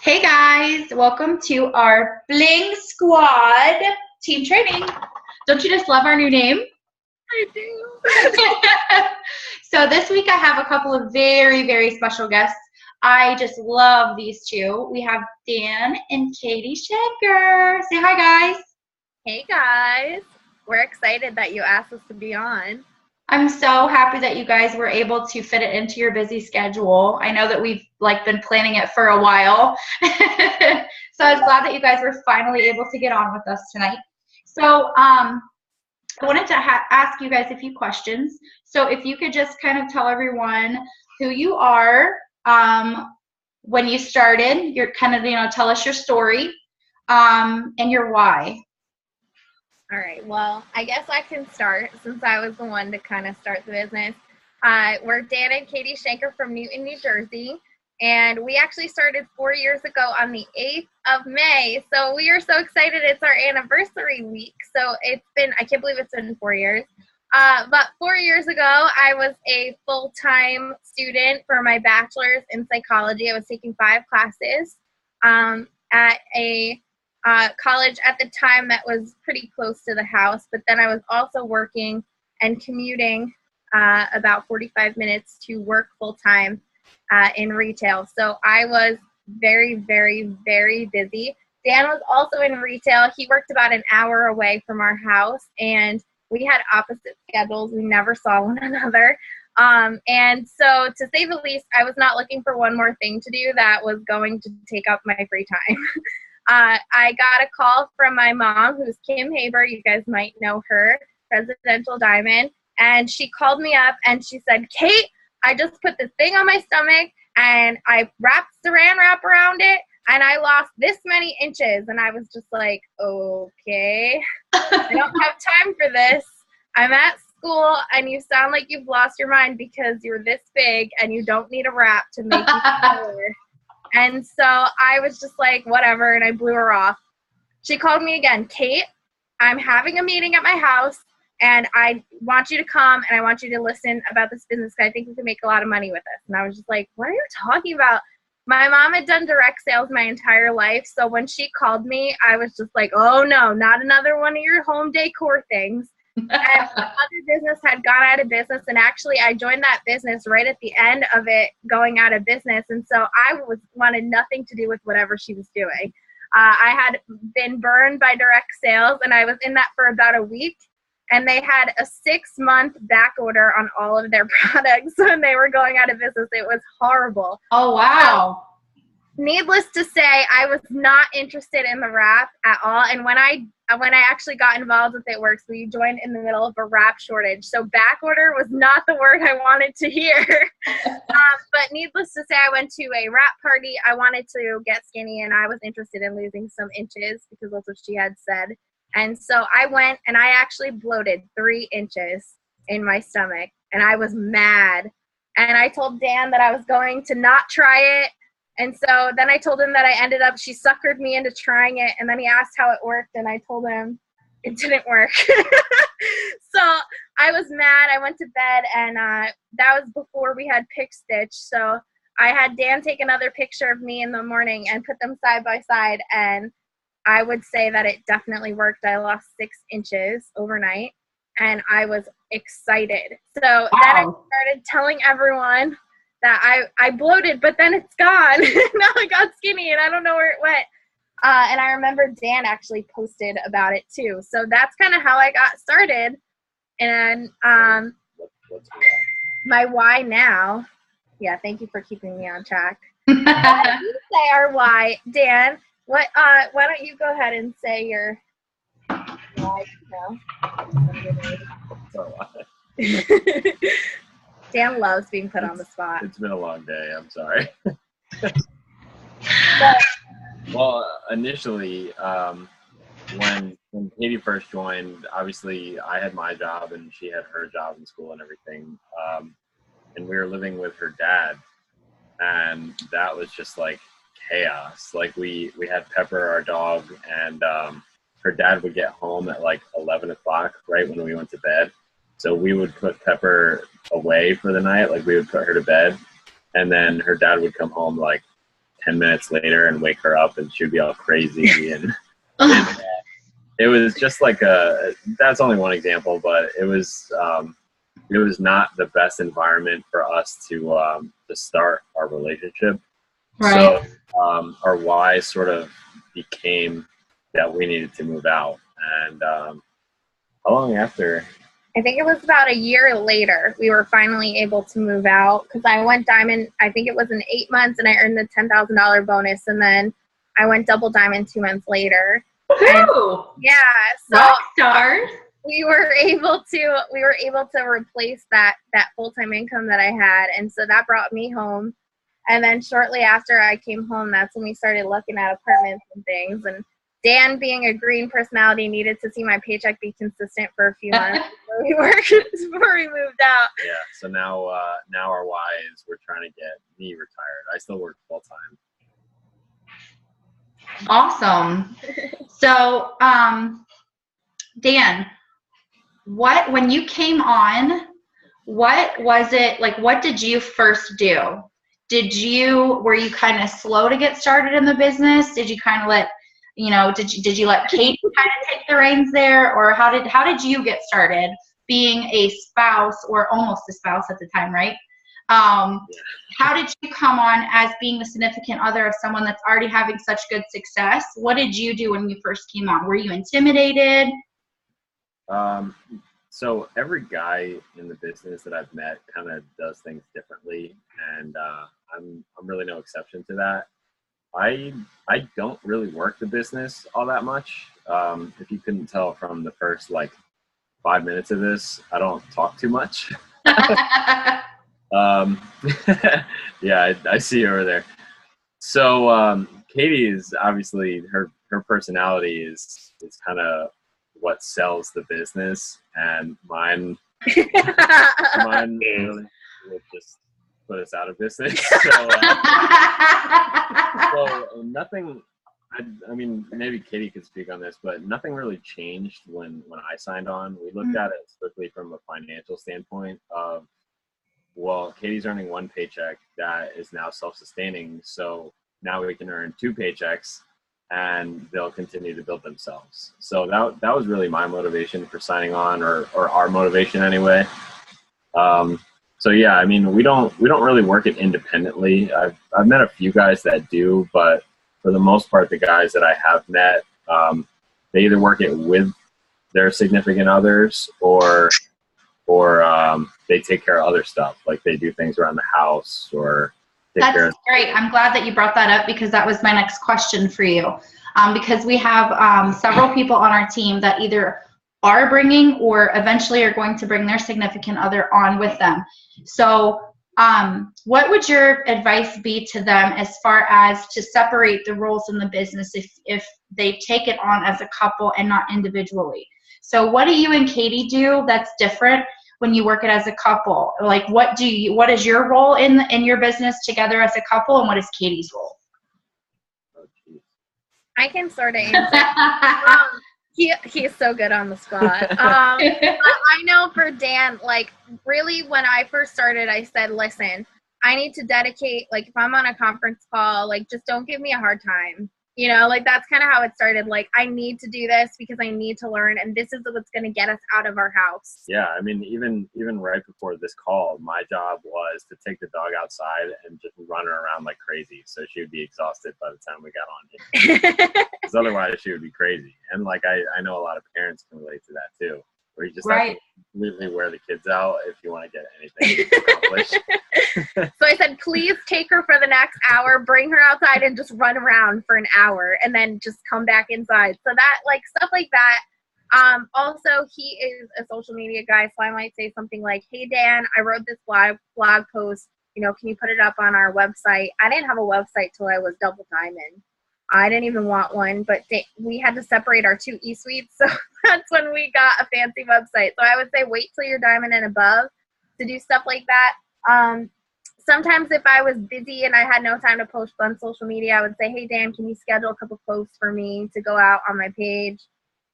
Hey guys, welcome to our Bling Squad team training. Don't you just love our new name? I do. So this week I have a couple of very, very special guests. I just love these two. We have Dan and Katie Shanker. Say hi, guys. Hey guys, we're excited that you asked us to be on. I'm so happy that you guys were able to fit it into your busy schedule. I know that we've been planning it for a while. So I was glad that you guys were finally able to get on with us tonight. So I wanted to ask you guys a few questions. So if you could just kind of tell everyone who you are, when you started, you're kind of, tell us your story, and your why. All right, well, I guess I can start since I was the one to kind of start the business. We're Dan and Katie Shanker from Newton, New Jersey, and we actually started 4 years ago on the 8th of May. So we are so excited. It's our anniversary week. So I can't believe it's been 4 years. But 4 years ago, I was a full-time student for my bachelor's in psychology. I was taking 5 classes at a college at the time that was pretty close to the house, but then I was also working and commuting about 45 minutes to work full-time in retail. So I was very, very, very busy. Dan was also in retail. He worked about an hour away from our house, and we had opposite schedules. We never saw one another. And so, to say the least, I was not looking for one more thing to do that was going to take up my free time. I got a call from my mom, who's Kim Haber. You guys might know her, Presidential Diamond. And she called me up and she said, Kate, I just put this thing on my stomach and I wrapped saran wrap around it and I lost this many inches. And I was just like, okay, I don't have time for this. I'm at school and you sound like you've lost your mind because you're this big and you don't need a wrap to make you smaller. And so I was just like, whatever, and I blew her off. She called me again, Kate, I'm having a meeting at my house, and I want you to come, and I want you to listen about this business, because I think we can make a lot of money with this. And I was just like, what are you talking about? My mom had done direct sales my entire life, so when she called me, I was just like, oh, no, not another one of your home decor things. And the other business had gone out of business, and actually I joined that business right at the end of it going out of business, and so I wanted nothing to do with whatever she was doing. I had been burned by direct sales, and I was in that for about a week, and they had a 6-month back order on all of their products when they were going out of business. It was horrible. Oh, wow. Needless to say, I was not interested in the wrap at all. And when I actually got involved with It Works, we joined in the middle of a wrap shortage. So back order was not the word I wanted to hear. But needless to say, I went to a wrap party. I wanted to get skinny, and I was interested in losing some inches because that's what she had said. And so I went, and I actually bloated 3 inches in my stomach, and I was mad. And I told Dan that I was going to not try it. And so then I told him that she suckered me into trying it, and then he asked how it worked, and I told him it didn't work. So I was mad. I went to bed, and that was before we had Pick Stitch. So I had Dan take another picture of me in the morning and put them side by side, and I would say that it definitely worked. I lost 6 inches overnight, and I was excited. So Wow. Then I started telling everyone that I bloated, but then it's gone. Now I got skinny, and I don't know where it went. And I remember Dan actually posted about it, too. So that's kind of how I got started. And my why now, yeah, thank you for keeping me on track. Why do you say our why? Dan, why don't you go ahead and say your why now? Dan loves being put on the spot. It's been a long day. I'm sorry. Well, initially, when Katie first joined, obviously I had my job and she had her job in school and everything. And we were living with her dad, and that was just like chaos. Like we had Pepper, our dog, and her dad would get home at like 11 o'clock, right when we went to bed. So we would put Pepper away for the night, like we would put her to bed, and then her dad would come home like 10 minutes later and wake her up and she'd be all crazy. And it was just like that's only one example, but it was not the best environment for us to start our relationship. Right. So our why sort of became that we needed to move out. And how long after? I think it was about a year later we were finally able to move out, because I went diamond, I think it was in 8 months, and I earned the $10,000 bonus, and then I went double diamond 2 months later. Woohoo! Yeah, so Rock stars. we were able to replace that full-time income that I had, and so that brought me home. And then shortly after I came home, that's when we started looking at apartments and things. And Dan, being a green personality, needed to see my paycheck be consistent for a few months before we moved out. Yeah. So now our why is we're trying to get me retired. I still work full time. Awesome. So, Dan, when you came on, what was it like? What did you first do? Were you kind of slow to get started in the business? Did you kind of did you let Katie kind of take the reins there, or how did you get started being a spouse, or almost a spouse at the time, right? How did you come on as being the significant other of someone that's already having such good success? What did you do when you first came on? Were you intimidated? So every guy in the business that I've met kind of does things differently, and I'm really no exception to that. I don't really work the business all that much. If you couldn't tell from the first 5 minutes of this, I don't talk too much. Yeah, I see you over there. So Katie is obviously her personality is kind of what sells the business, and mine really will just put us out of business. So nothing. I mean, maybe Katie could speak on this, but nothing really changed when I signed on. We looked at it strictly from a financial standpoint of, well, Katie's earning one paycheck that is now self-sustaining, so now we can earn 2 paychecks, and they'll continue to build themselves. So that was really my motivation for signing on, or our motivation anyway. So yeah, I mean, we don't really work it independently. I've met a few guys that do, but for the most part, the guys that I have met, they either work it with their significant others, or they take care of other stuff, like they do things around the house or take care of. That's great. I'm glad that you brought that up, because that was my next question for you. Because we have several people on our team that either are bringing or eventually are going to bring their significant other on with them. So what would your advice be to them as far as to separate the roles in the business if they take it on as a couple and not individually? So what do you and Katie do that's different when you work it as a couple? Like, what is your role in your business together as a couple, and what is Katie's role? I can sort of answer. He's so good on the spot. I know for Dan, really when I first started, I said, listen, I need to dedicate, if I'm on a conference call, just don't give me a hard time. That's kind of how it started. I need to do this because I need to learn, and this is what's going to get us out of our house. Yeah, I mean, even right before this call, my job was to take the dog outside and just run her around like crazy, so she would be exhausted by the time we got on here. Because otherwise, she would be crazy. And I know a lot of parents can relate to that too, where you just have to completely wear the kids out if you want to get anything accomplished. So I said, please take her for the next hour, bring her outside and just run around for an hour, and then just come back inside. So that, stuff like that. Also, he is a social media guy, so I might say something like, hey, Dan, I wrote this blog post. Can you put it up on our website? I didn't have a website till I was double diamond. I didn't even want one, but we had to separate our 2 e-suites, so that's when we got a fancy website. So I would say wait till you're diamond and above to do stuff like that. Sometimes if I was busy and I had no time to post on social media, I would say, hey, Dan, can you schedule a couple posts for me to go out on my page?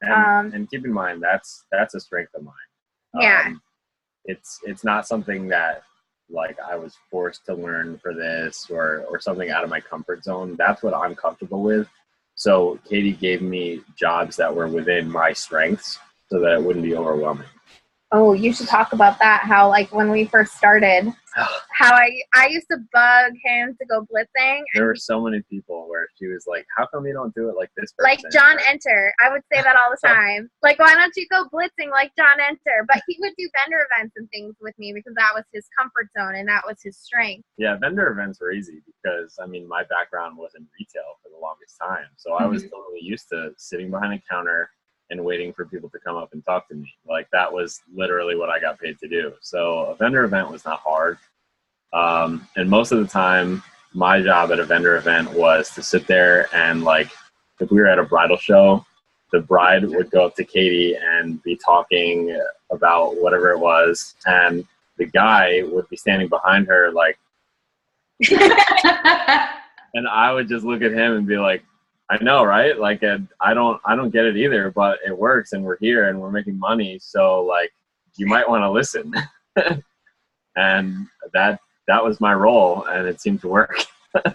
And keep in mind, that's a strength of mine. Yeah. It's not something that like I was forced to learn for this or something out of my comfort zone. That's what I'm comfortable with. So Katie gave me jobs that were within my strengths so that it wouldn't be overwhelming. Oh, you should talk about that. How, like, when we first started, how I used to bug him to go blitzing. There were so many people where she was like, how come you don't do it like this person? Like John Enter. I would say that all the time. Like, why don't you go blitzing like John Enter? But he would do vendor events and things with me because that was his comfort zone and that was his strength. Yeah, vendor events were easy because, I mean, my background was in retail for the longest time. So I was totally used to sitting behind a counter and waiting for people to come up and talk to me. Like, that was literally what I got paid to do. So a vendor event was not hard. And most of the time, my job at a vendor event was to sit there and, like, if we were at a bridal show, the bride would go up to Katie and be talking about whatever it was. And the guy would be standing behind her, like, and I would just look at him and be like, I know, right? Like, I don't get it either, but it works and we're here and we're making money. So, like, you might want to listen. And that was my role and it seemed to work.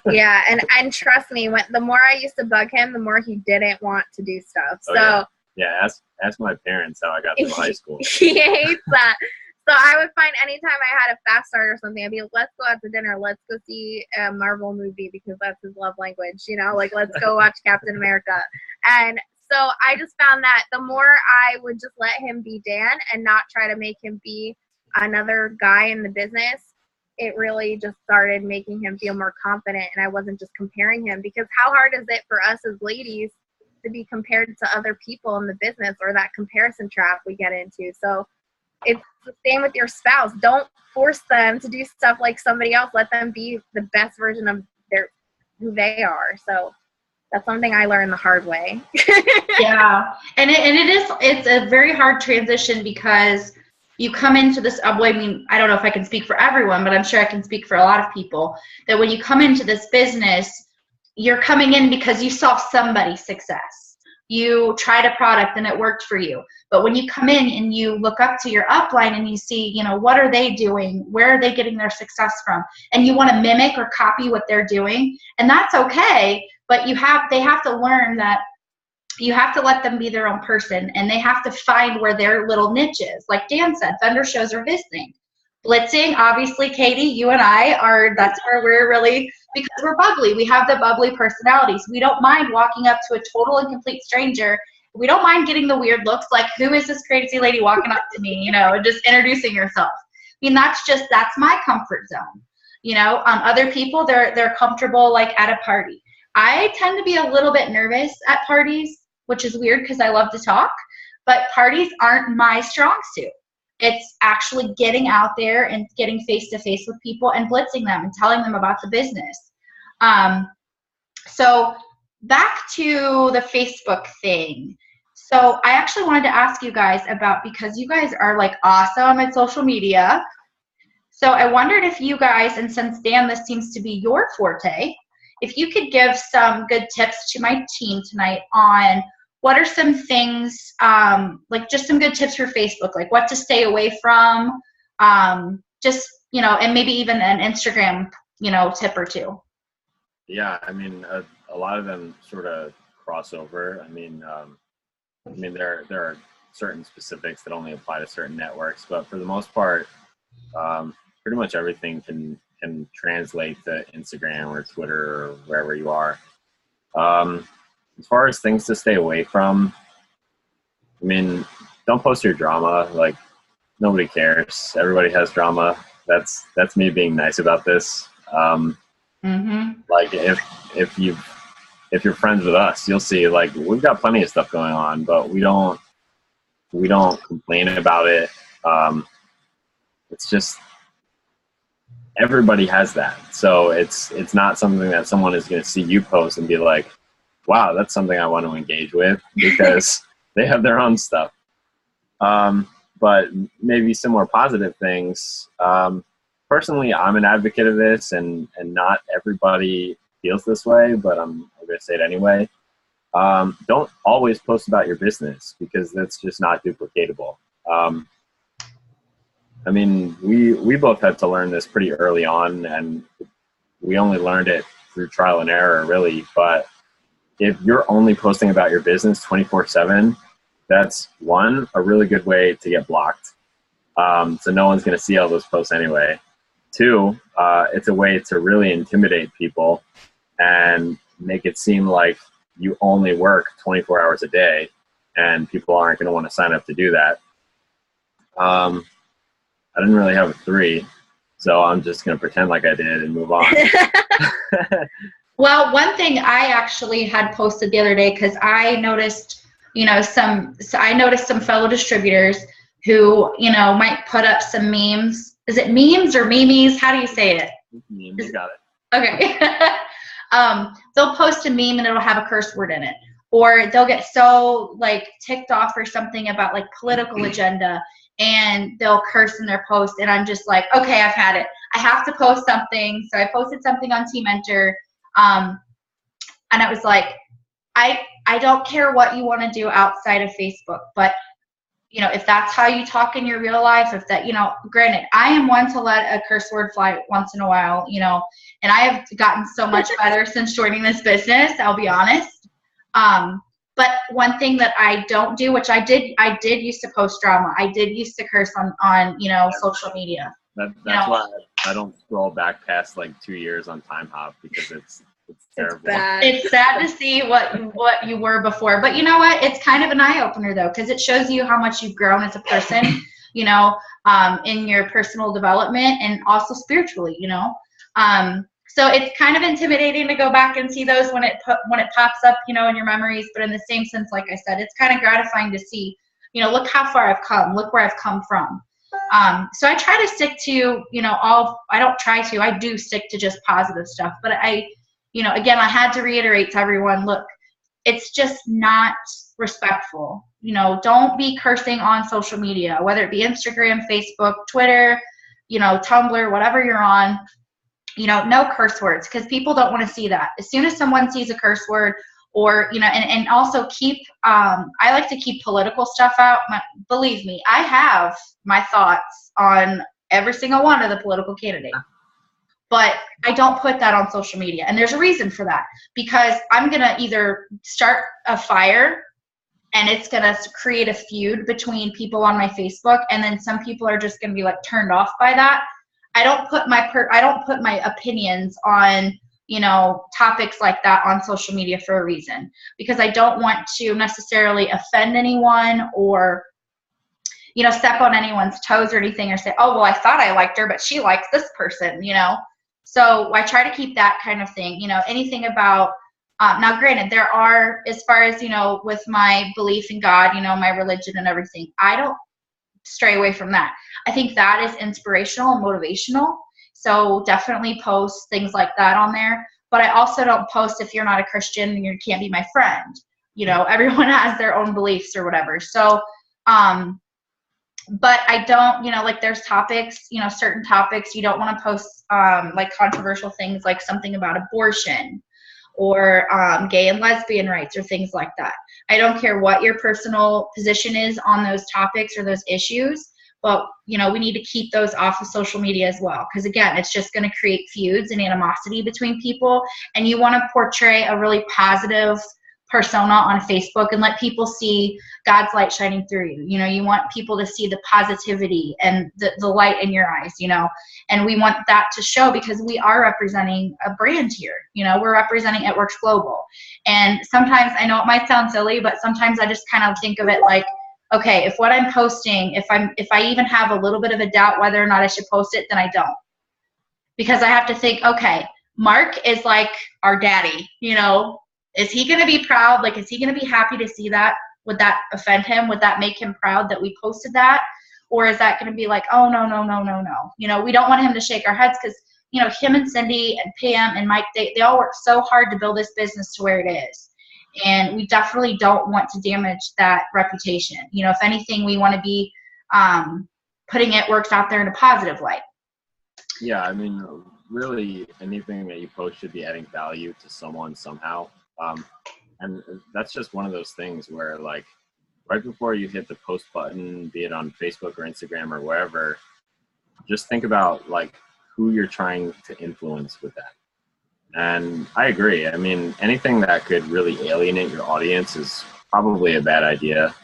Yeah. And trust me, the more I used to bug him, the more he didn't want to do stuff. Oh, so yeah, ask my parents how I got through high school. He hates that. So I would find anytime I had a fast start or something, I'd be like, let's go out to dinner. Let's go see a Marvel movie because that's his love language, you know, like, let's go watch Captain America. And so I just found that the more I would just let him be Dan and not try to make him be another guy in the business, it really just started making him feel more confident. And I wasn't just comparing him, because how hard is it for us as ladies to be compared to other people in the business, or that comparison trap we get into? So it's the same with your spouse. Don't force them to do stuff like somebody else. Let them be the best version of who they are. So that's something I learned the hard way. Yeah. And it's a very hard transition because you come into this, well, I mean, I don't know if I can speak for everyone, but I'm sure I can speak for a lot of people, that when you come into this business, you're coming in because you saw somebody's success. You tried a product and it worked for you. But when you come in and you look up to your upline and you see, you know, what are they doing? Where are they getting their success from? And you want to mimic or copy what they're doing. And that's okay. But they have to learn that you have to let them be their own person, and they have to find where their little niche is. Like Dan said, vendor shows are his thing. Blitzing, obviously, Katie, you and I that's where we're really, because we're bubbly. We have the bubbly personalities. We don't mind walking up to a total and complete stranger. We don't mind getting the weird looks, like, who is this crazy lady walking up to me, you know, and just introducing herself. I mean, that's my comfort zone. You know, other people, they're comfortable, like, at a party. I tend to be a little bit nervous at parties, which is weird because I love to talk, but parties aren't my strong suit. It's actually getting out there and getting face-to-face with people and blitzing them and telling them about the business. So back to the Facebook thing. So I actually wanted to ask you guys about, because you guys are, like, awesome at social media. So I wondered if you guys, and since Dan, this seems to be your forte, if you could give some good tips to my team tonight on what are some things, like just some good tips for Facebook, like what to stay away from, just, you know, and maybe even an Instagram, you know, tip or two. Yeah, I mean, a lot of them sort of cross over. I mean, there are certain specifics that only apply to certain networks, but for the most part, pretty much everything can translate to Instagram or Twitter or wherever you are. As far as things to stay away from, I mean, don't post your drama. Like, nobody cares. Everybody has drama. That's me being nice about this. Like, if you're friends with us, you'll see, like, we've got plenty of stuff going on, but we don't complain about it. It's just, everybody has that. So it's not something that someone is going to see you post and be like, wow, that's something I want to engage with, because they have their own stuff. But maybe some more positive things. Personally, I'm an advocate of this, and not everybody feels this way, but I'm going to say it anyway. Don't always post about your business, because that's just not duplicatable. I mean, we both had to learn this pretty early on, and we only learned it through trial and error, really. But if you're only posting about your business 24/7, that's one, a really good way to get blocked. So no one's going to see all those posts anyway. Two, it's a way to really intimidate people and make it seem like you only work 24 hours a day, and people aren't going to want to sign up to do that. I didn't really have a three, so I'm just going to pretend like I did and move on. Well, one thing I actually had posted the other day, because I noticed, some fellow distributors who, might put up some memes. Is it memes or memes? How do you say it? You got it. Okay. They'll post a meme and it'll have a curse word in it. Or they'll get so ticked off or something about political agenda, and they'll curse in their post. And I'm just like, okay, I've had it. I have to post something. So I posted something on Team Enter. And it was like, I don't care what you want to do outside of Facebook, but if that's how you talk in your real life, if that, granted, I am one to let a curse word fly once in a while, and I have gotten so much better since joining this business, I'll be honest. But one thing that I don't do, which I did used to post drama. I did used to curse on social media. That's why I don't scroll back past 2 years on Time Hop, because it's terrible. It's bad. It's sad to see what you were before, but you know what? It's kind of an eye opener though, because it shows you how much you've grown as a person, in your personal development and also spiritually, So it's kind of intimidating to go back and see those when it pops up, in your memories. But in the same sense, like I said, it's kind of gratifying to see, look how far I've come, look where I've come from. So I try to stick to, I do stick to just positive stuff. But again, I had to reiterate to everyone, look, it's just not respectful. Don't be cursing on social media, whether it be Instagram, Facebook, Twitter, Tumblr, whatever you're on. No curse words, because people don't want to see that. As soon as someone sees a curse word, or and also keep I like to keep political stuff out. Believe me, I have my thoughts on every single one of the political candidates, but I don't put that on social media, and there's a reason for that, because I'm gonna either start a fire and it's gonna create a feud between people on my Facebook, and then some people are just gonna be turned off by that. I don't put my opinions on, topics like that on social media for a reason, because I don't want to necessarily offend anyone or, step on anyone's toes or anything, or say, oh, well, I thought I liked her, but she likes this person, So I try to keep that kind of thing, anything about, now granted, there are, as far as, with my belief in God, my religion and everything, I don't stray away from that. I think that is inspirational and motivational. So definitely post things like that on there. But I also don't post if you're not a Christian and you can't be my friend. Everyone has their own beliefs or whatever. So, but I don't, there's topics, certain topics you don't want to post, controversial things, like something about abortion or gay and lesbian rights or things like that. I don't care what your personal position is on those topics or those issues, but we need to keep those off of social media as well, because again, it's just going to create feuds and animosity between people, and you want to portray a really positive persona on Facebook and let people see God's light shining through you. You want people to see the positivity and the light in your eyes, and we want that to show, because we are representing a brand here. We're representing It Works Global. And sometimes, I know it might sound silly, but sometimes I just kind of think of it like, okay, if what I'm posting, if I even have a little bit of a doubt whether or not I should post it, then I don't. Because I have to think, okay, Mark is like our daddy, is he going to be proud? Is he going to be happy to see that? Would that offend him? Would that make him proud that we posted that? Or is that going to be like, oh, no. We don't want him to shake our heads, because, him and Cindy and Pam and Mike, they all work so hard to build this business to where it is. And we definitely don't want to damage that reputation. If anything, we want to be putting It Works out there in a positive light. Yeah, I mean, really anything that you post should be adding value to someone somehow. And that's just one of those things where right before you hit the post button, be it on Facebook or Instagram or wherever, just think about like who you're trying to influence with that. And I agree. I mean, anything that could really alienate your audience is probably a bad idea.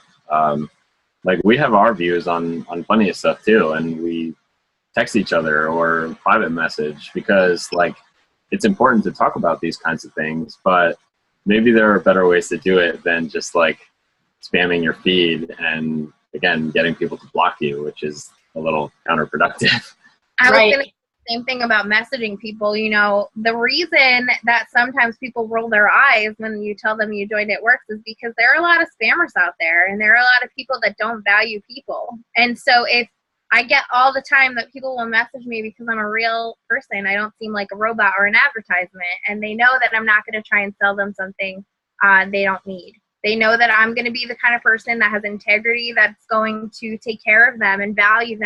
Like we have our views on plenty of stuff too, and we text each other or private message because like it's important to talk about these kinds of things, but maybe there are better ways to do it than just like spamming your feed and again getting people to block you, which is a little counterproductive. I was going to say the same thing about messaging people. You know, the reason that sometimes people roll their eyes when you tell them you joined It Works is because there are a lot of spammers out there, and there are a lot of people that don't value people. And so if I get all the time that people will message me because I'm a real person, I don't seem like a robot or an advertisement, and they know that I'm not going to try and sell them something they don't need. They know that I'm going to be the kind of person that has integrity, that's going to take care of them and value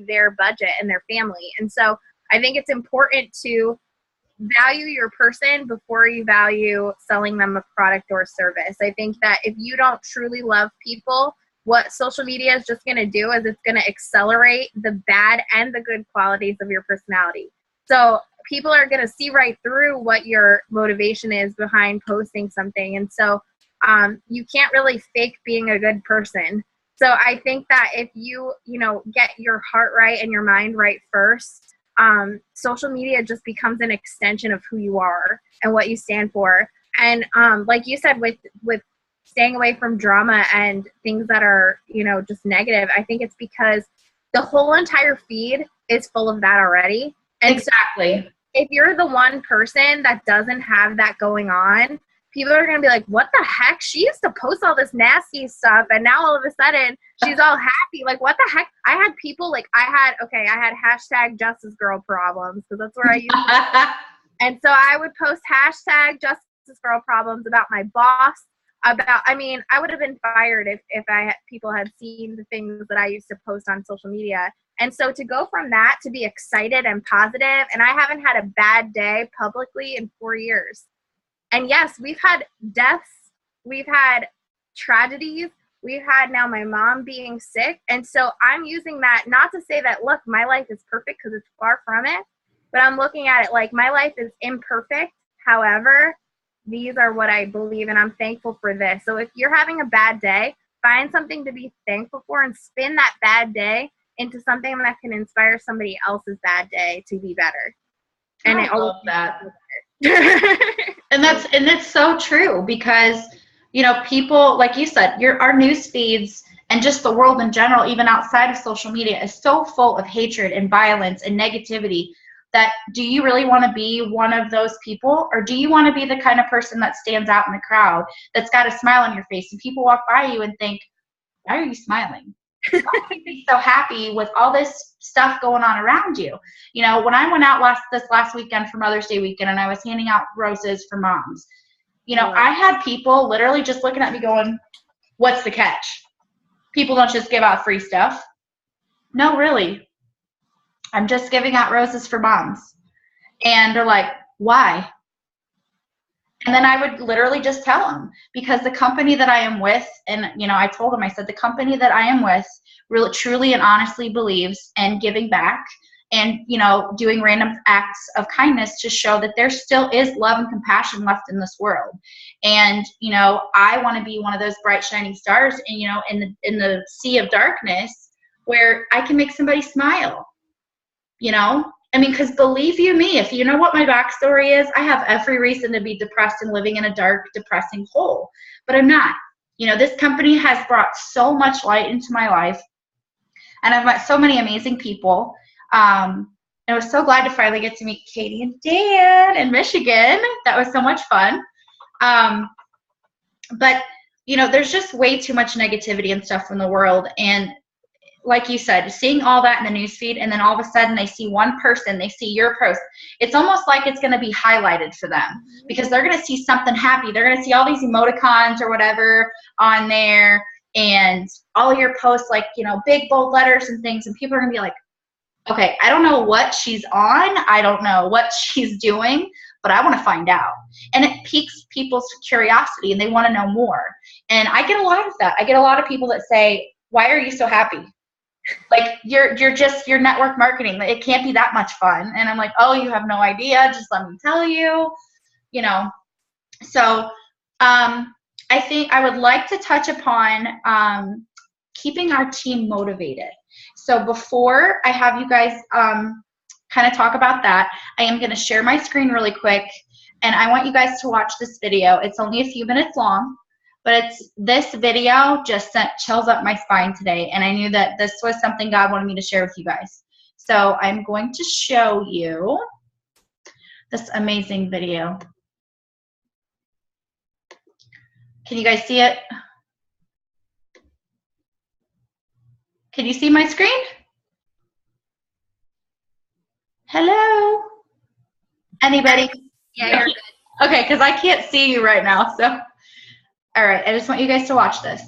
their budget and their family. And so I think it's important to value your person before you value selling them a product or service. I think that if you don't truly love people, what social media is just going to do is it's going to accelerate the bad and the good qualities of your personality. So people are going to see right through what your motivation is behind posting something. And so you can't really fake being a good person. So I think that if you get your heart right and your mind right first, social media just becomes an extension of who you are and what you stand for. And like you said, with staying away from drama and things that are, just negative, I think it's because the whole entire feed is full of that already. And exactly. So if you're the one person that doesn't have that going on, people are going to be like, what the heck? She used to post all this nasty stuff, and now all of a sudden she's all happy. Like, what the heck? I had people like, I had hashtag Justice Girl problems, because that's where I used to. And so I would post hashtag Justice Girl problems about my boss, I would have been fired if people had seen the things that I used to post on social media. And so to go from that to be excited and positive, and I haven't had a bad day publicly in 4 years. And yes, we've had deaths, we've had tragedies, we've had now my mom being sick. And so I'm using that not to say that, look, my life is perfect, because it's far from it, but I'm looking at it like my life is imperfect. However, these are what I believe, and I'm thankful for this. So if you're having a bad day, find something to be thankful for and spin that bad day into something that can inspire somebody else's bad day to be better. And I love that. And that's so true, because people, like you said, our news feeds and just the world in general, even outside of social media, is so full of hatred and violence and negativity that do you really want to be one of those people, or do you want to be the kind of person that stands out in the crowd, that's got a smile on your face, and people walk by you and think, why are you smiling? Why are you so happy with all this stuff going on around you? When I went out this last weekend for Mother's Day weekend, and I was handing out roses for moms, I had people literally just looking at me going, what's the catch? People don't just give out free stuff. No, really. I'm just giving out roses for moms. And they're like, why? And then I would literally just tell them, because the company that I am with, and, I told them, I said, the company that I am with really, truly and honestly believes in giving back and, doing random acts of kindness to show that there still is love and compassion left in this world. And, I want to be one of those bright, shining stars, and, in the sea of darkness, where I can make somebody smile, because believe you me, if you know what my backstory is, I have every reason to be depressed and living in a dark, depressing hole. But I'm not. This company has brought so much light into my life, and I've met so many amazing people. I was so glad to finally get to meet Katie and Dan in Michigan. That was so much fun. But, there's just way too much negativity and stuff in the world. And like you said, seeing all that in the newsfeed, and then all of a sudden they see one person, they see your post. It's almost like it's going to be highlighted for them, because they're going to see something happy. They're going to see all these emoticons or whatever on there, and all your posts, like, big bold letters and things. And people are going to be like, okay, I don't know what she's on. I don't know what she's doing, but I want to find out. And it piques people's curiosity, and they want to know more. And I get a lot of that. I get a lot of people that say, why are you so happy? like you're network marketing. It can't be that much fun. And I'm like, oh, you have no idea. Just let me tell you, you know. So I think I would like to touch upon keeping our team motivated. So before I have you guys kind of talk about that, I am going to share my screen really quick, and I want you guys to watch this video. It's only a few minutes long, but this video just sent chills up my spine today, and I knew that this was something God wanted me to share with you guys. So I'm going to show you this amazing video. Can you guys see it? Can you see my screen? Hello? Anybody? Yeah, you're good. Okay, because I can't see you right now. So, all right, I just want you guys to watch this.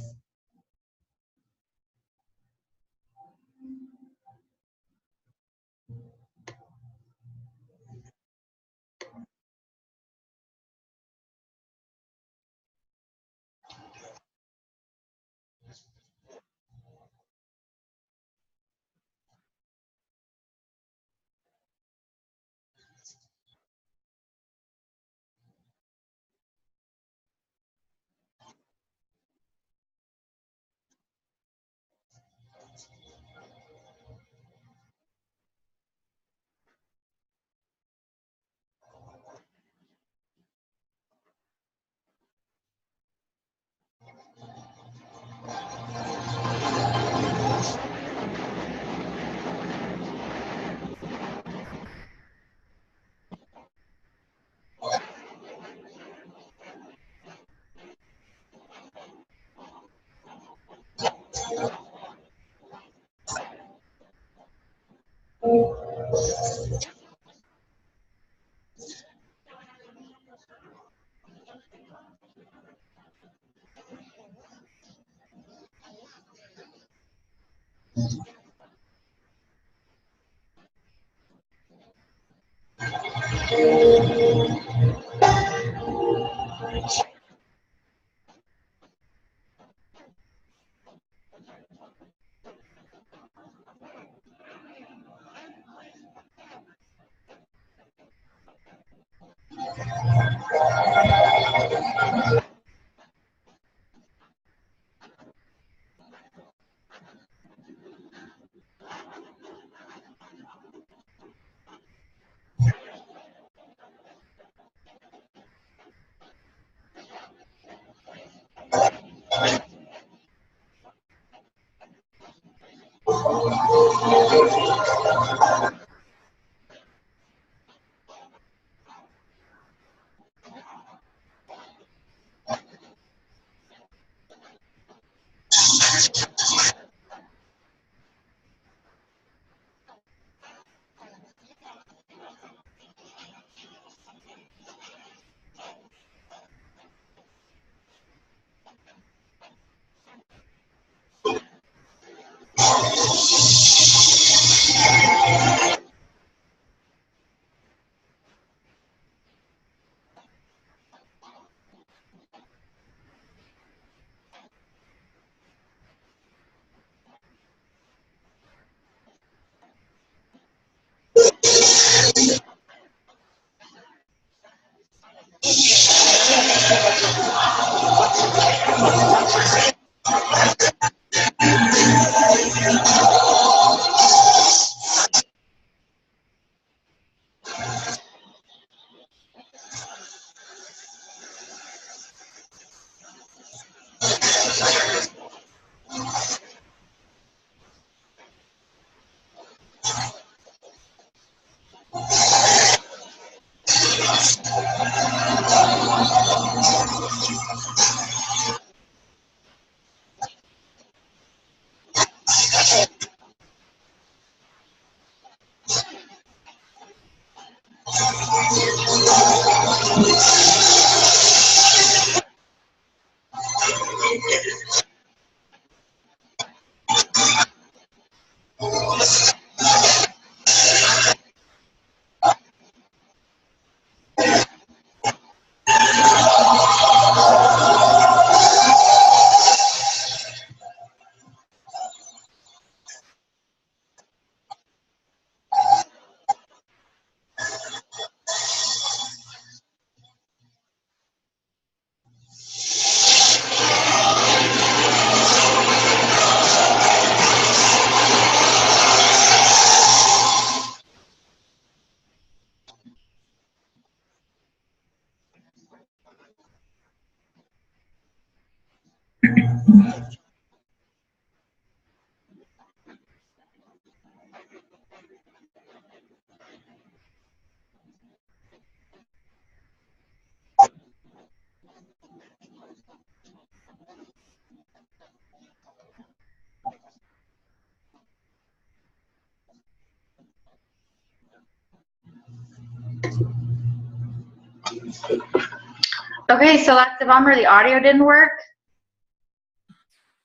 Okay, so that's the bummer. The audio didn't work.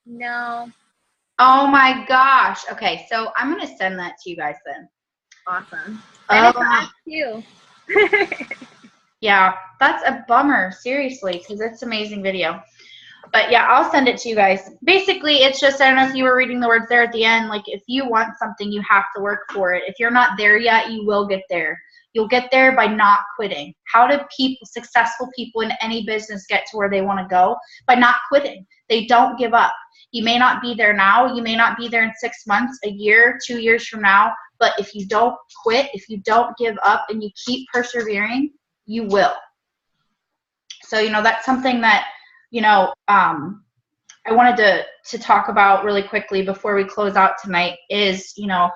No. Oh my gosh. Okay, so I'm gonna send that to you guys then. Awesome. And it's us too. Yeah, that's a bummer, seriously, because it's amazing video. But yeah, I'll send it to you guys. Basically, it's just, I don't know if you were reading the words there at the end, like if you want something, you have to work for it. If you're not there yet, you will get there. You'll get there by not quitting. How do people, successful people in any business, get to where they want to go? By not quitting. They don't give up. You may not be there now. You may not be there in 6 months, a year, 2 years from now. But if you don't quit, if you don't give up and you keep persevering, you will. So, you know, that's something that, you know, I wanted to talk about really quickly before we close out tonight is, you know,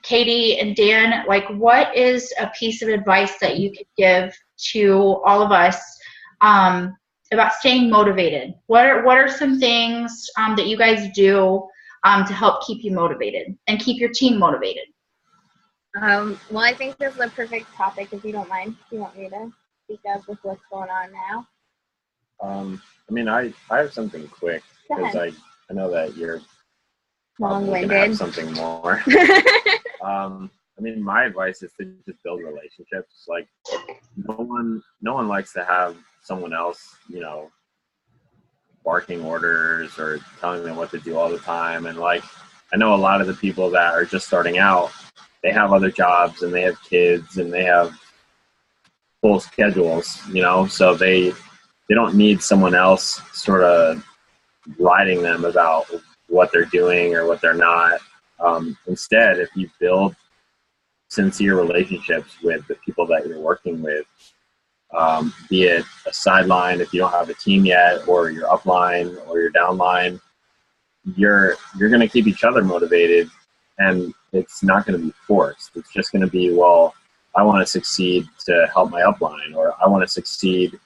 Katie and Dan, like, what is a piece of advice that you could give to all of us about staying motivated? What are some things that you guys do to help keep you motivated and keep your team motivated? Well, I think this is a perfect topic, if you don't mind. Do you want me to speak up with what's going on now? I mean, I have something quick because I know that you're long-winded. Have something more. I mean, my advice is to just build relationships. Like, no one likes to have someone else, you know, barking orders or telling them what to do all the time. And like, I know a lot of the people that are just starting out, they have other jobs and they have kids and they have full schedules, you know, so they don't need someone else sort of writing them about what they're doing or what they're not. Instead, if you build sincere relationships with the people that you're working with, be it a sideline if you don't have a team yet, or your upline or your downline, you're going to keep each other motivated, and it's not going to be forced. It's just going to be, well, I want to succeed to help my upline, or I want to succeed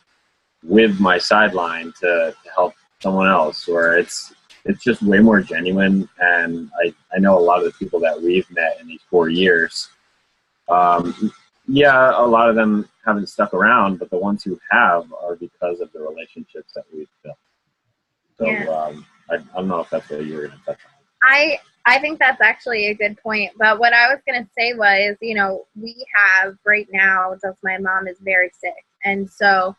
with my sideline to help someone else, or it's just way more genuine. And I know a lot of the people that we've met in these 4 years, yeah, a lot of them haven't stuck around, but the ones who have are because of the relationships that we've built. So yeah. I don't know if that's what you were going to touch on. I think that's actually a good point. But what I was going to say was, you know, we have right now, just my mom is very sick. And so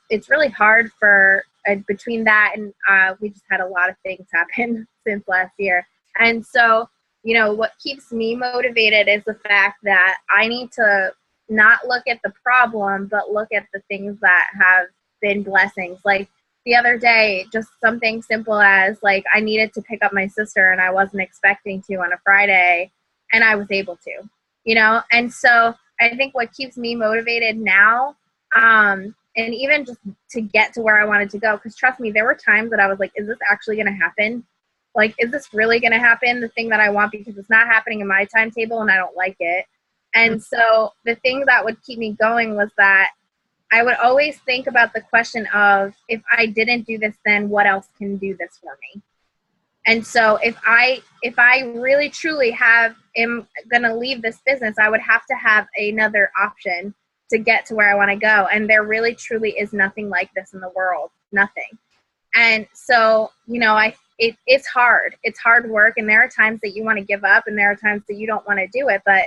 it's really hard for between that and we just had a lot of things happen since last year. And so, you know, what keeps me motivated is the fact that I need to not look at the problem, but look at the things that have been blessings. Like the other day, just something simple as like I needed to pick up my sister and I wasn't expecting to on a Friday, and I was able to, you know? And so I think what keeps me motivated now, and even just to get to where I wanted to go, because trust me, there were times that I was like, is this actually going to happen? Like, is this really going to happen, the thing that I want, because it's not happening in my timetable and I don't like it. And so the thing that would keep me going was that I would always think about the question of, if I didn't do this, then what else can do this for me? And so if I really truly am going to leave this business, I would have to have another option to get to where I want to go. And there really truly is nothing like this in the world, nothing. And so, you know, it's hard. It's hard work. And there are times that you want to give up and there are times that you don't want to do it. But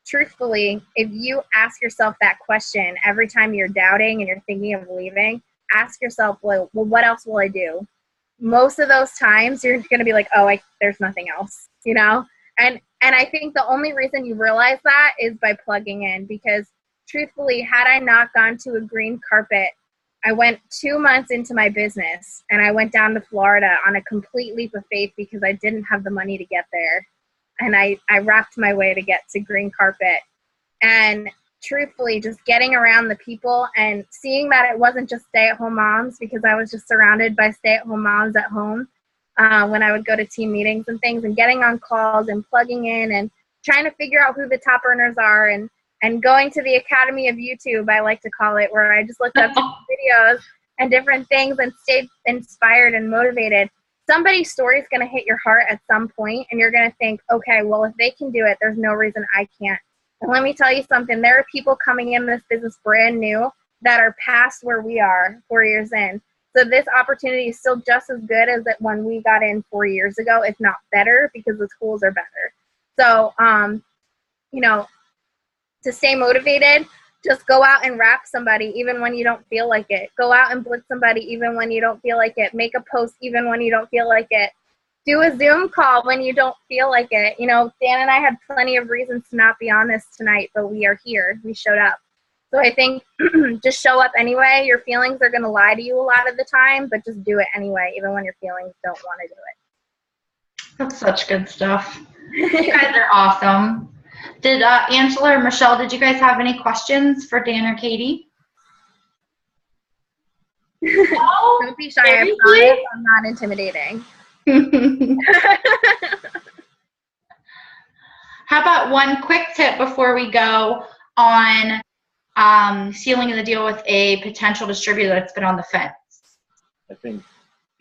truthfully, if you ask yourself that question every time you're doubting and you're thinking of leaving, ask yourself, well, what else will I do? Most of those times you're going to be like, oh, there's nothing else, you know? And I think the only reason you realize that is by plugging in, because truthfully, had I not gone to a green carpet, I went 2 months into my business and I went down to Florida on a complete leap of faith because I didn't have the money to get there. And I wrapped my way to get to green carpet. And truthfully just getting around the people and seeing that it wasn't just stay-at-home moms, because I was just surrounded by stay-at-home moms at home when I would go to team meetings and things, and getting on calls and plugging in and trying to figure out who the top earners are, and going to the Academy of YouTube, I like to call it, where I just looked up videos and different things and stayed inspired and motivated. Somebody's story is going to hit your heart at some point, and you're going to think, okay, well, if they can do it, there's no reason I can't. And let me tell you something. There are people coming in this business brand new that are past where we are 4 years in. So this opportunity is still just as good as it when we got in 4 years ago, if not better, because the tools are better. So, you know, to stay motivated, just go out and rap somebody even when you don't feel like it. Go out and blitz somebody even when you don't feel like it. Make a post even when you don't feel like it. Do a Zoom call when you don't feel like it. You know, Dan and I had plenty of reasons to not be on this tonight, but we are here. We showed up. So I think just show up anyway. Your feelings are going to lie to you a lot of the time, but just do it anyway, even when your feelings don't want to do it. That's such good stuff. You guys are awesome. Did Angela or Michelle, did you guys have any questions for Dan or Katie? No? Don't be shy. I promise I'm not intimidating. How about one quick tip before we go on sealing the deal with a potential distributor that's been on the fence? I think,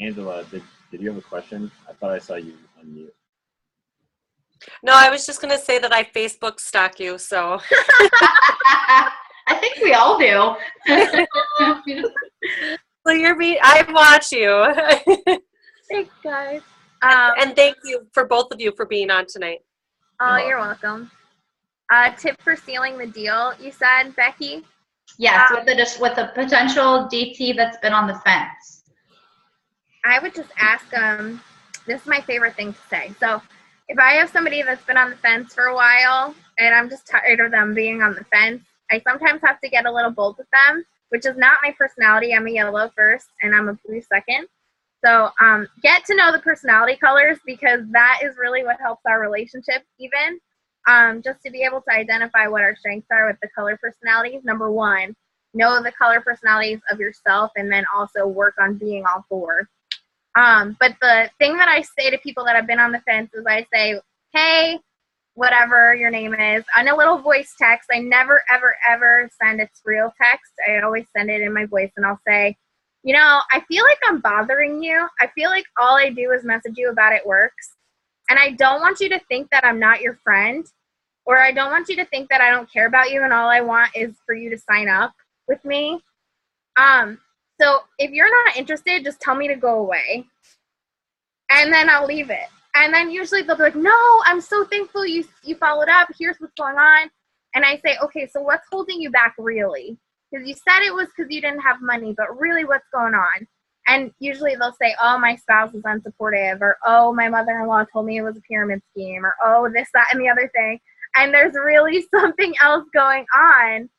Angela, did you have a question? I thought I saw you unmute. No, I was just going to say that I Facebook stalk you, so. I think we all do. So I watch you. Thanks, guys. And thank you for both of you for being on tonight. Oh, you're welcome. Tip for sealing the deal, you said, Becky? Yes, with a potential DT that's been on the fence. I would just ask them, this is my favorite thing to say. So if I have somebody that's been on the fence for a while and I'm just tired of them being on the fence, I sometimes have to get a little bold with them, which is not my personality. I'm a yellow first and I'm a blue second. So get to know the personality colors, because that is really what helps our relationship even. Just to be able to identify what our strengths are with the color personalities. Number one, know the color personalities of yourself, and then also work on being all four. But the thing that I say to people that have been on the fence is I say, hey, whatever your name is, on a little voice text. I never, ever, ever send a real text. I always send it in my voice, and I'll say, you know, I feel like I'm bothering you. I feel like all I do is message you about it works. And I don't want you to think that I'm not your friend, or I don't want you to think that I don't care about you and all I want is for you to sign up with me. So if you're not interested, just tell me to go away, and then I'll leave it. And then usually they'll be like, no, I'm so thankful you followed up. Here's what's going on. And I say, okay, so what's holding you back really? Because you said it was because you didn't have money, but really what's going on? And usually they'll say, oh, my spouse is unsupportive, or oh, my mother-in-law told me it was a pyramid scheme, or oh, this, that, and the other thing. And there's really something else going on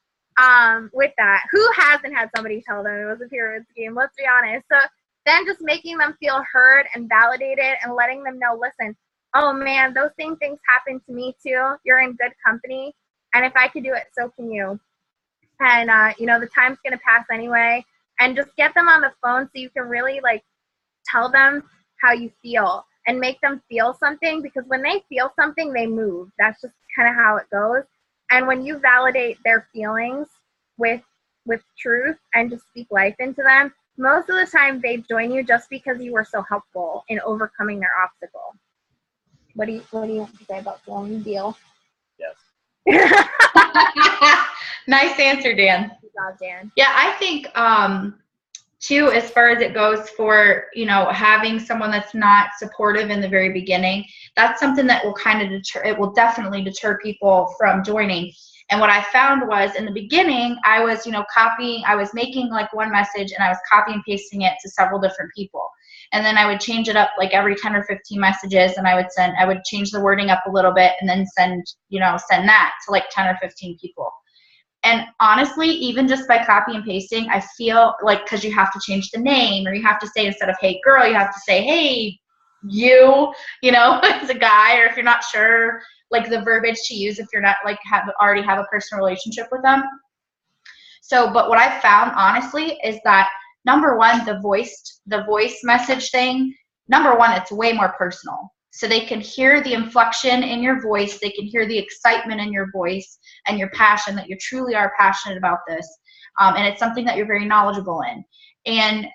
with that. Who hasn't had somebody tell them it was a pyramid scheme? Let's be honest. So then just making them feel heard and validated and letting them know, listen, oh, man, those same things happen to me too. You're in good company. And if I could do it, so can you. And, you know, the time's going to pass anyway. And just get them on the phone so you can really, like, tell them how you feel and make them feel something, because when they feel something, they move. That's just kind of how it goes. And when you validate their feelings with truth and just speak life into them, most of the time they join you just because you were so helpful in overcoming their obstacle. What do you want to say about sealing the deal? Yes. Nice answer, Dan. Good job, Dan. Yeah, I think too, as far as it goes for, you know, having someone that's not supportive in the very beginning, that's something that will kind of it will definitely deter people from joining. And what I found was in the beginning, I was, you know, I was making like one message and I was copy and pasting it to several different people. And then I would change it up like every 10 or 15 messages, and I would change the wording up a little bit and then send that to like 10 or 15 people. And honestly, even just by copy and pasting, I feel like, because you have to change the name, or you have to say, instead of hey girl, you have to say hey you know, as a guy, or if you're not sure like the verbiage to use if you're not like already have a personal relationship with them. So, but what I've found honestly is that number one, the voice message thing, number one, it's way more personal. So they can hear the inflection in your voice, they can hear the excitement in your voice and your passion, that you truly are passionate about this. And it's something that you're very knowledgeable in. And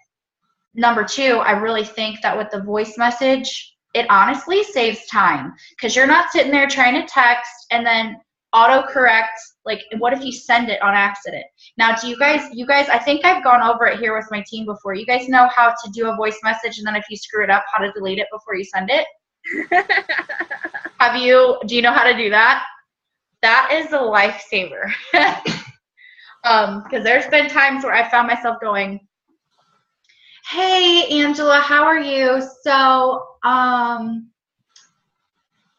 number two, I really think that with the voice message, it honestly saves time, because you're not sitting there trying to text and then autocorrect. Like, what if you send it on accident? Now, do you guys, I think I've gone over it here with my team before. You guys know how to do a voice message, and then if you screw it up, how to delete it before you send it? Do you know how to do that? That is a lifesaver. Because there's been times where I found myself going, hey, Angela, how are you? So,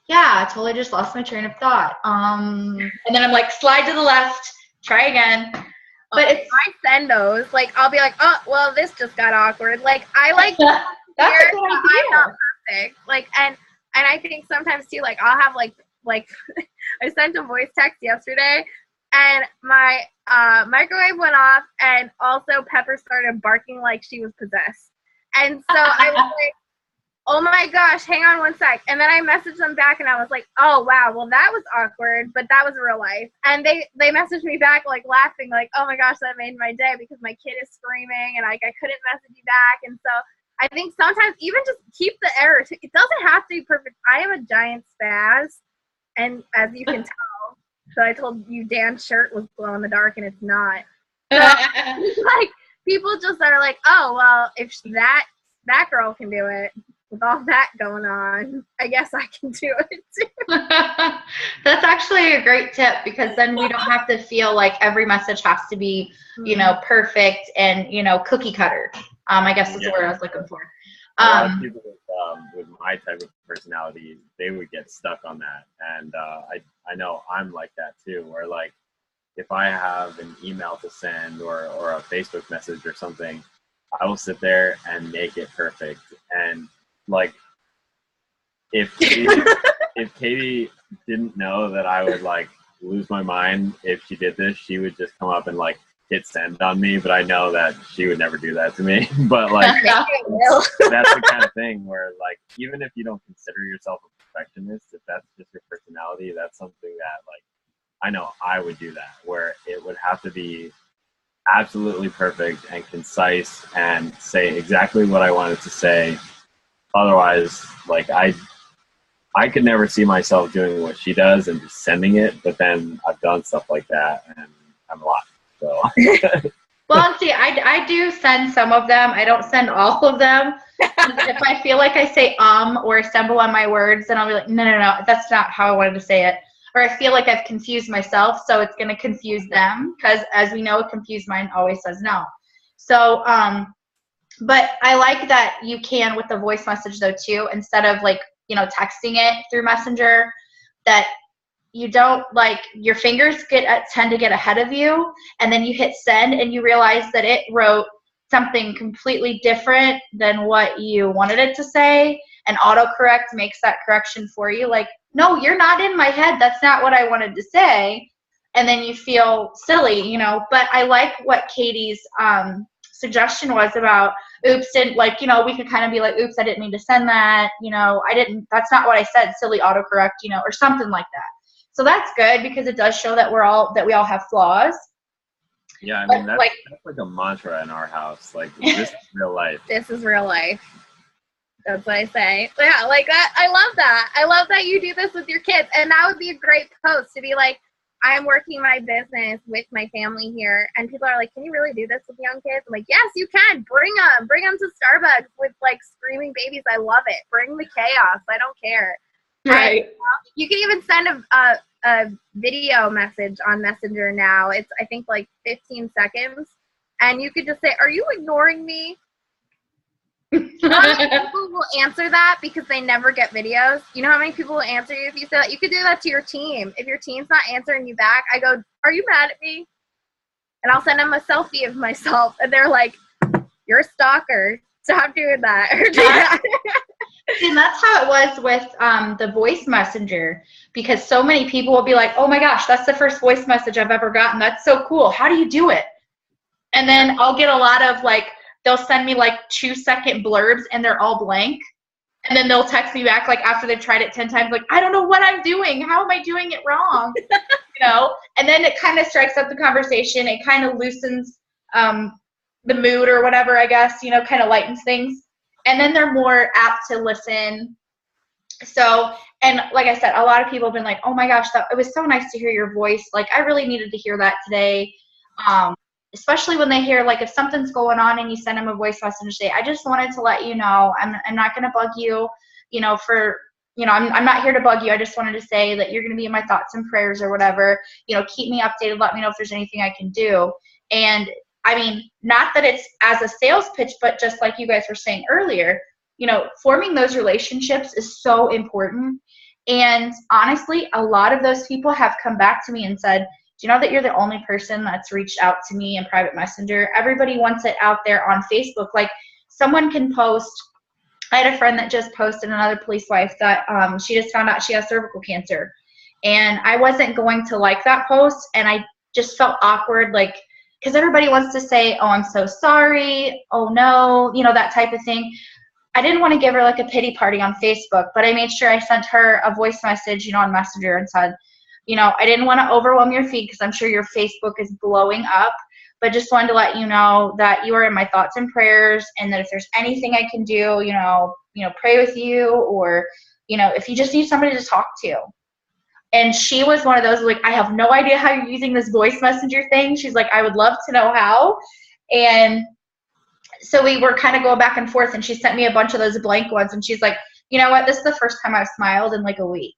yeah, I totally just lost my train of thought. And then I'm like, slide to the left, try again. But I send those. Like, I'll be like, oh, well, this just got awkward. Like, I like that's a good idea. I'm not perfect. Like, and I think sometimes too, like, I'll have like I sent a voice text yesterday, and my microwave went off, and also Pepper started barking like she was possessed. And so I was like, oh my gosh, hang on one sec. And then I messaged them back, and I was like, oh wow, well that was awkward, but that was real life. And they messaged me back like laughing, like, oh my gosh, that made my day, because my kid is screaming and like I couldn't message you back. And so I think sometimes even just keep the error. It doesn't have to be perfect. I am a giant spaz, and as you can tell, so I told you Dan's shirt was glow in the dark, and it's not. So, like, people just are like, oh well, if that girl can do it with all that going on, I guess I can do it too. That's actually a great tip, because then we don't have to feel like every message has to be, perfect and, cookie cutter. I guess that's the word I was looking for. A lot of people with my type of personality, they would get stuck on that. And I know I'm like that too, where like if I have an email to send or a Facebook message or something, I will sit there and make it perfect. And like if Katie didn't know that I would like lose my mind if she did this, she would just come up and like hit send on me, but I know that she would never do that to me. But like that's the kind of thing where like even if you don't consider yourself a perfectionist, if that's just your personality, that's something that like I know I would do that, where it would have to be absolutely perfect and concise and say exactly what I wanted to say. Otherwise, like I could never see myself doing what she does and just sending it, but then I've done stuff like that and I'm a lot. So. Well, see, I do send some of them. I don't send all of them. If I feel like I say or stumble on my words, then I'll be like, no, that's not how I wanted to say it. Or I feel like I've confused myself, so it's going to confuse them, because as we know, a confused mind always says no. So, but I like that you can with the voice message though too, instead of like, texting it through Messenger, that you don't like your fingers tend to get ahead of you, and then you hit send and you realize that it wrote something completely different than what you wanted it to say, and autocorrect makes that correction for you. Like, no, you're not in my head. That's not what I wanted to say. And then you feel silly, but I like what Katie's suggestion was about oops, and like, we could kind of be like, oops, I didn't mean to send that, that's not what I said, silly autocorrect, or something like that. So that's good, because it does show that we all have flaws. Yeah, I mean, that's like a mantra in our house. Like, this is real life. This is real life. That's what I say. Yeah, like that. I love that. I love that you do this with your kids. And that would be a great post to be like, I'm working my business with my family here. And people are like, can you really do this with young kids? I'm like, yes, you can. Bring them to Starbucks with like screaming babies. I love it. Bring the chaos. I don't care. Right. And, you can even send a video message on Messenger now. It's, I think, like 15 seconds. And you could just say, are you ignoring me? How many people will answer that because they never get videos? You know how many people will answer you if you say that? You could do that to your team. If your team's not answering you back, I go, are you mad at me? And I'll send them a selfie of myself. And they're like, you're a stalker. Stop doing that. And that's how it was with the voice messenger, because so many people will be like, oh my gosh, that's the first voice message I've ever gotten. That's so cool. How do you do it? And then I'll get a lot of like, they'll send me like 2-second blurbs and they're all blank. And then they'll text me back like after they've tried it 10 times, like, I don't know what I'm doing. How am I doing it wrong? And then it kind of strikes up the conversation. It kind of loosens the mood or whatever, I guess, kind of lightens things. And then they're more apt to listen. So, and like I said, a lot of people have been like, oh my gosh, it was so nice to hear your voice. Like, I really needed to hear that today. Especially when they hear, like, if something's going on and you send them a voice message today, I just wanted to let you know, I'm not going to bug you, I'm not here to bug you. I just wanted to say that you're going to be in my thoughts and prayers or whatever. Keep me updated. Let me know if there's anything I can do. And I mean, not that it's as a sales pitch, but just like you guys were saying earlier, forming those relationships is so important. And honestly, a lot of those people have come back to me and said, do you know that you're the only person that's reached out to me in private messenger? Everybody wants it out there on Facebook. Like, someone can post. I had a friend that just posted, another police wife, that she just found out she has cervical cancer. And I wasn't going to like that post, and I just felt awkward, like, because everybody wants to say, oh, I'm so sorry, oh no, that type of thing. I didn't want to give her like a pity party on Facebook, but I made sure I sent her a voice message, on Messenger, and said, I didn't want to overwhelm your feed because I'm sure your Facebook is blowing up, but just wanted to let you know that you are in my thoughts and prayers, and that if there's anything I can do, pray with you, or, if you just need somebody to talk to. And she was one of those, like, I have no idea how you're using this voice messenger thing. She's like, I would love to know how. And so we were kind of going back and forth, and she sent me a bunch of those blank ones, and she's like, you know what, this is the first time I've smiled in like a week.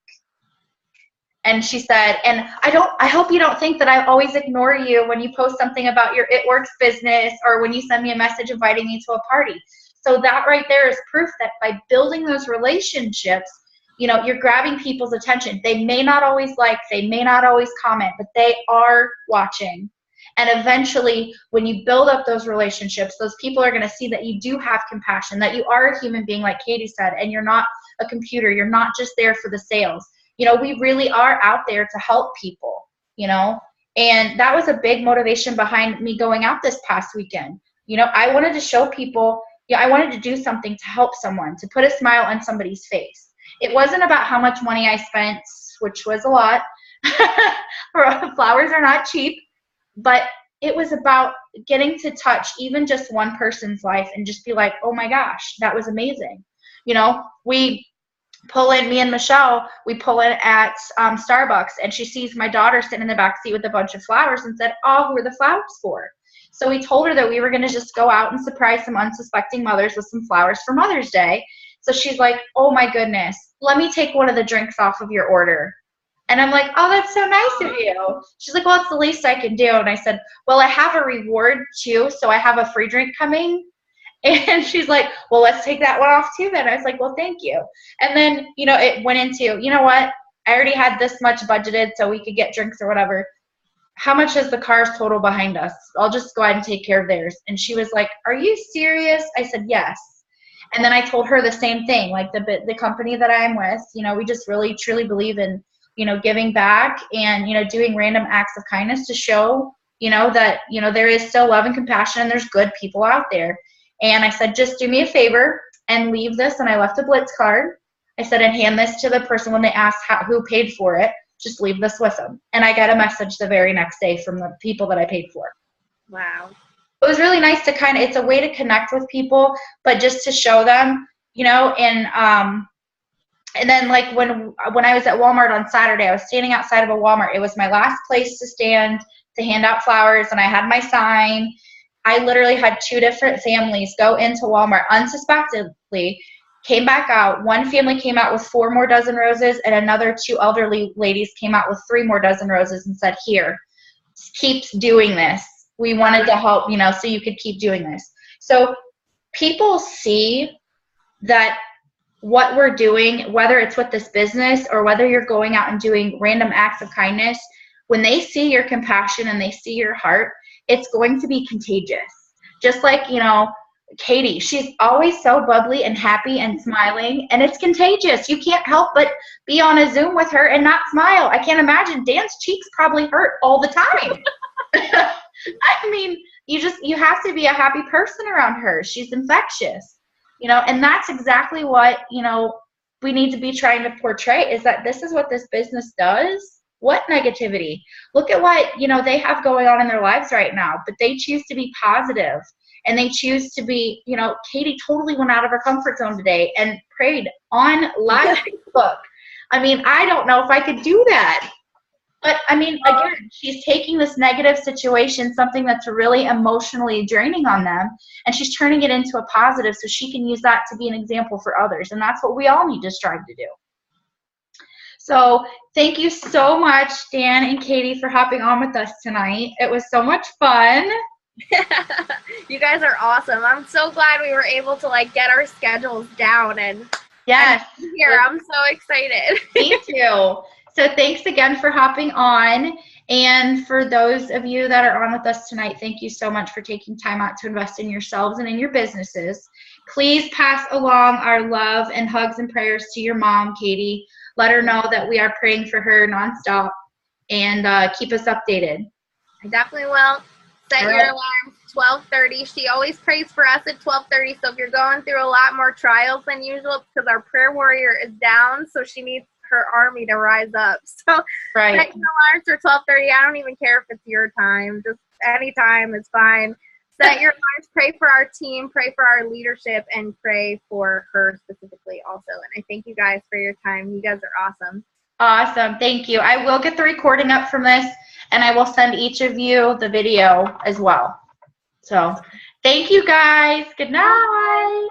And she said, and I hope you don't think that I always ignore you when you post something about your It Works business, or when you send me a message inviting me to a party. So that right there is proof that by building those relationships, you're grabbing people's attention. They may not always like, they may not always comment, but they are watching. And eventually, when you build up those relationships, those people are going to see that you do have compassion, that you are a human being, like Katie said, and you're not a computer. You're not just there for the sales. We really are out there to help people, and that was a big motivation behind me going out this past weekend. I wanted to show people, I wanted to do something to help someone, to put a smile on somebody's face. It wasn't about how much money I spent, which was a lot. Flowers are not cheap, but it was about getting to touch even just one person's life and just be like, oh my gosh, that was amazing. We pull in, me and Michelle, we pull in at Starbucks, and she sees my daughter sitting in the back seat with a bunch of flowers and said, oh, who are the flowers for? So we told her that we were going to just go out and surprise some unsuspecting mothers with some flowers for Mother's Day. So she's like, oh my goodness, let me take one of the drinks off of your order. And I'm like, oh, that's so nice of you. She's like, well, it's the least I can do. And I said, well, I have a reward too, so I have a free drink coming. And she's like, well, let's take that one off too then. I was like, well, thank you. And then, it went into, you know what? I already had this much budgeted so we could get drinks or whatever. How much is the car's total behind us? I'll just go ahead and take care of theirs. And she was like, are you serious? I said, yes. And then I told her the same thing, like the company that I'm with, we just really, truly believe in, giving back and, doing random acts of kindness to show, that, there is still love and compassion and there's good people out there. And I said, just do me a favor and leave this. And I left a Blitz card. I said, and hand this to the person when they ask who paid for it. Just leave this with them. And I got a message the very next day from the people that I paid for. Wow. It was really nice to it's a way to connect with people, but just to show them, and then like when I was at Walmart on Saturday, I was standing outside of a Walmart. It was my last place to stand to hand out flowers, and I had my sign. I literally had 2 different families go into Walmart unsuspectedly, came back out. One family came out with 4 more dozen roses, and another 2 elderly ladies came out with 3 more dozen roses and said, here, keep doing this. We wanted to help, so you could keep doing this. So people see that what we're doing, whether it's with this business or whether you're going out and doing random acts of kindness, when they see your compassion and they see your heart, it's going to be contagious. Just like, Katie, she's always so bubbly and happy and smiling, and it's contagious. You can't help but be on a Zoom with her and not smile. I can't imagine. Dan's cheeks probably hurt all the time. I mean, you have to be a happy person around her. She's infectious, and that's exactly what, we need to be trying to portray, is that this is what this business does. What negativity? Look at what, they have going on in their lives right now, but they choose to be positive, and they choose to be, Katie totally went out of her comfort zone today and prayed on live Facebook. I mean, I don't know if I could do that. But, I mean, again, she's taking this negative situation, something that's really emotionally draining on them, and she's turning it into a positive so she can use that to be an example for others. And that's what we all need to strive to do. So thank you so much, Dan and Katie, for hopping on with us tonight. It was so much fun. You guys are awesome. I'm so glad we were able to get our schedules down, and yes, here I'm so excited. Me too. So thanks again for hopping on. And for those of you that are on with us tonight, thank you so much for taking time out to invest in yourselves and in your businesses. Please pass along our love and hugs and prayers to your mom, Katie. Let her know that we are praying for her nonstop, and keep us updated. I definitely will. Set your alarm 12:30. She always prays for us at 12:30. So if you're going through a lot more trials than usual, because our prayer warrior is down, so she needs her army to rise up. So set your alarms for 12:30. I don't even care if it's your time. Just any time is fine. Set your alarms. Pray for our team. Pray for our leadership, and pray for her specifically also. And I thank you guys for your time. You guys are awesome. Awesome. Thank you. I will get the recording up from this, and I will send each of you the video as well. So thank you guys. Good night.